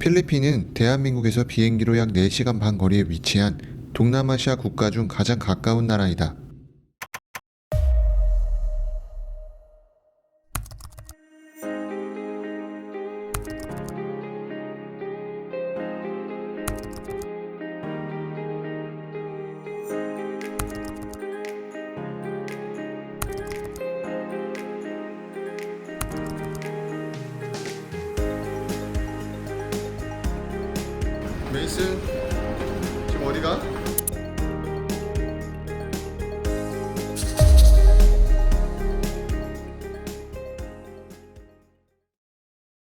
필리핀은 대한민국에서 비행기로 약 4시간 반 거리에 위치한 동남아시아 국가 중 가장 가까운 나라이다. 메이슨, 지금 어디가?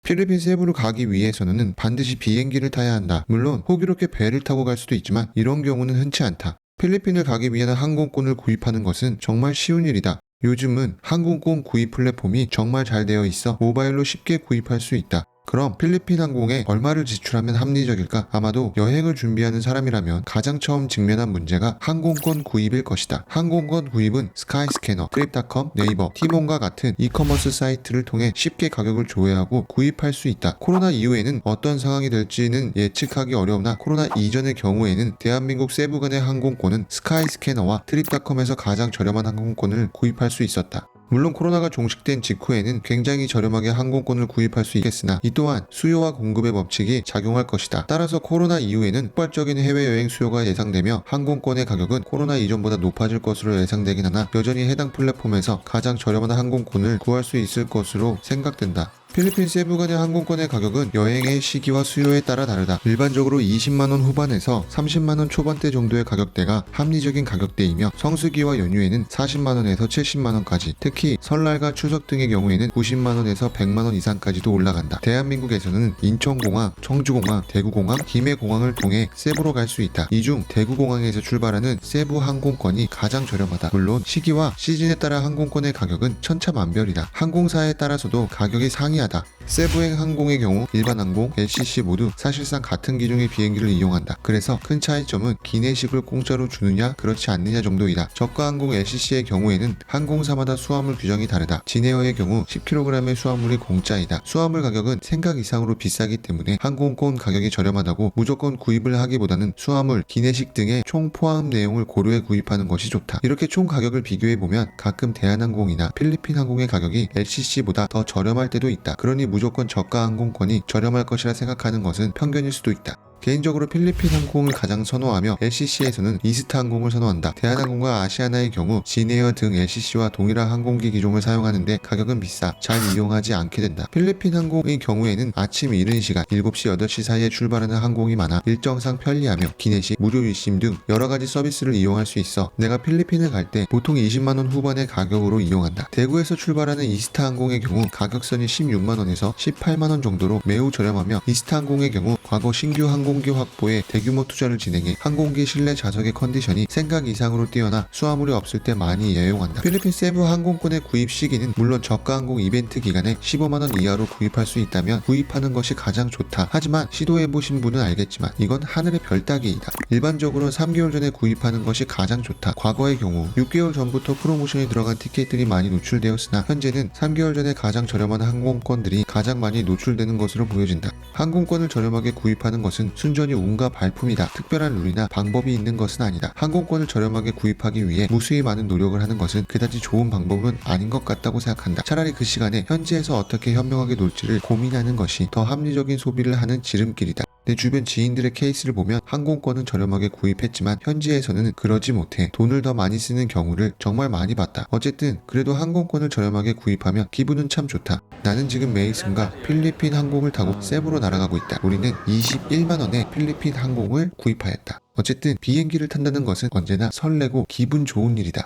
필리핀 세부로 가기 위해서는 반드시 비행기를 타야 한다. 물론 호기롭게 배를 타고 갈 수도 있지만 이런 경우는 흔치 않다. 필리핀을 가기 위한 항공권을 구입하는 것은 정말 쉬운 일이다. 요즘은 항공권 구입 플랫폼이 정말 잘 되어 있어 모바일로 쉽게 구입할 수 있다. 그럼 필리핀 항공에 얼마를 지출하면 합리적일까? 아마도 여행을 준비하는 사람이라면 가장 처음 직면한 문제가 항공권 구입일 것이다. 항공권 구입은 스카이스캐너, 트립닷컴, 네이버, 티몬과 같은 이커머스 사이트를 통해 쉽게 가격을 조회하고 구입할 수 있다. 코로나 이후에는 어떤 상황이 될지는 예측하기 어려우나 코로나 이전의 경우에는 대한민국 세부 간의 항공권은 스카이스캐너와 트립닷컴에서 가장 저렴한 항공권을 구입할 수 있었다. 물론 코로나가 종식된 직후에는 굉장히 저렴하게 항공권을 구입할 수 있겠으나 이 또한 수요와 공급의 법칙이 작용할 것이다. 따라서 코로나 이후에는 폭발적인 해외여행 수요가 예상되며 항공권의 가격은 코로나 이전보다 높아질 것으로 예상되긴 하나 여전히 해당 플랫폼에서 가장 저렴한 항공권을 구할 수 있을 것으로 생각된다. 필리핀 세부 간의 항공권의 가격은 여행의 시기와 수요에 따라 다르다. 일반적으로 20만원 후반에서 30만원 초반대 정도의 가격대가 합리적인 가격대이며 성수기와 연휴에는 40만원에서 70만원까지, 특히 설날과 추석 등의 경우에는 90만원에서 100만원 이상까지도 올라간다. 대한민국에서는 인천공항, 청주공항, 대구공항, 김해공항을 통해 세부로 갈 수 있다. 이 중 대구공항에서 출발하는 세부 항공권이 가장 저렴하다. 물론 시기와 시즌에 따라 항공권의 가격은 천차만별이다. 항공사에 따라서도 가격이 상이하다. 세부행 항공의 경우 일반 항공, LCC 모두 사실상 같은 기종의 비행기를 이용한다. 그래서 큰 차이점은 기내식을 공짜로 주느냐 그렇지 않느냐 정도이다. 저가 항공 LCC의 경우에는 항공사마다 수화물 규정이 다르다. 진에어의 경우 10kg의 수화물이 공짜이다. 수화물 가격은 생각 이상으로 비싸기 때문에 항공권 가격이 저렴하다고 무조건 구입을 하기보다는 수화물, 기내식 등의 총 포함 내용을 고려해 구입하는 것이 좋다. 이렇게 총 가격을 비교해보면 가끔 대한항공이나 필리핀 항공의 가격이 LCC보다 더 저렴할 때도 있다. 그러니 무조건 저가 항공권이 저렴할 것이라 생각하는 것은 편견일 수도 있다. 개인적으로 필리핀 항공을 가장 선호하며 LCC에서는 이스타 항공을 선호한다. 대한항공과 아시아나의 경우 진에어 등 LCC와 동일한 항공기 기종을 사용하는데 가격은 비싸 잘 이용하지 않게 된다. 필리핀 항공의 경우에는 아침 이른 시간 7시 8시 사이에 출발하는 항공이 많아 일정상 편리하며 기내식, 무료 위심 등 여러가지 서비스를 이용할 수 있어 내가 필리핀을 갈 때 보통 20만원 후반의 가격으로 이용한다. 대구에서 출발하는 이스타 항공의 경우 가격선이 16만원에서 18만원 정도로 매우 저렴하며 이스타 항공의 경우 과거 신규 항공기 확보에 대규모 투자를 진행해 항공기 실내 좌석의 컨디션이 생각 이상으로 뛰어나 수화물이 없을 때 많이 애용한다. 필리핀 세부 항공권의 구입 시기는 물론 저가 항공 이벤트 기간에 15만원 이하로 구입할 수 있다면 구입하는 것이 가장 좋다. 하지만 시도해보신 분은 알겠지만 이건 하늘의 별 따기이다. 일반적으로 3개월 전에 구입하는 것이 가장 좋다. 과거의 경우 6개월 전부터 프로모션이 들어간 티켓들이 많이 노출되었으나 현재는 3개월 전에 가장 저렴한 항공권들이 가장 많이 노출되는 것으로 보여진다. 항공권을 저렴하게 구입하는 것은 순전히 운과 발품이다. 특별한 룰이나 방법이 있는 것은 아니다. 항공권을 저렴하게 구입하기 위해 무수히 많은 노력을 하는 것은 그다지 좋은 방법은 아닌 것 같다고 생각한다. 차라리 그 시간에 현지에서 어떻게 현명하게 놀지를 고민하는 것이 더 합리적인 소비를 하는 지름길이다. 내 주변 지인들의 케이스를 보면 항공권은 저렴하게 구입했지만 현지에서는 그러지 못해 돈을 더 많이 쓰는 경우를 정말 많이 봤다. 어쨌든 그래도 항공권을 저렴하게 구입하면 기분은 참 좋다. 나는 지금 메이슨과 필리핀 항공을 타고 세부로 날아가고 있다. 우리는 21만원에 필리핀 항공을 구입하였다. 어쨌든 비행기를 탄다는 것은 언제나 설레고 기분 좋은 일이다.